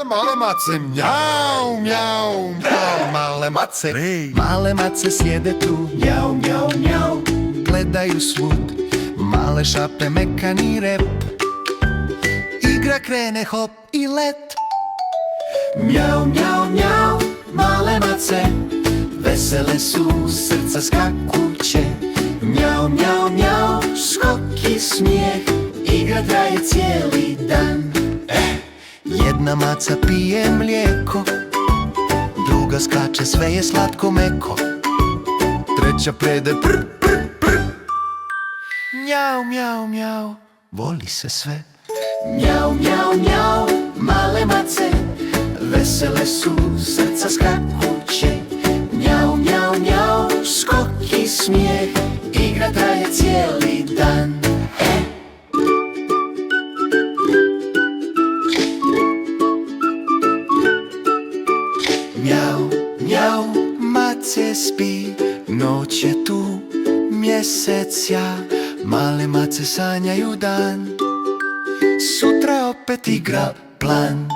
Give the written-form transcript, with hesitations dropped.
male mace, mjau, mjau, mjau, male mace. Male mace sjede tu, mjau, mjau, mjau, gledaju svud, male šape, mekani rep. Igra krene, hop i let. Mjau, mjau, mjau, male mace, vesele su, srca skakuće. Mjau, mjau, mjau, skok i smijeh, igra traje cijeli dan. Jedna maca pije mlijeko, druga skače, sve je slatko meko. Treća prede pr, pr, pr. Mjau, mjau, mjau, voli se sve. Mjau, mjau, mjau, male mace, vesele su, srca skakuće. Mjau, mjau, mjau, skok i smijeh, igra traje cijeli dan. Mjau, mjau, mace spi, noć je tu, mjesec ja, male mace sanjaju dan. Sutra opet igra plan.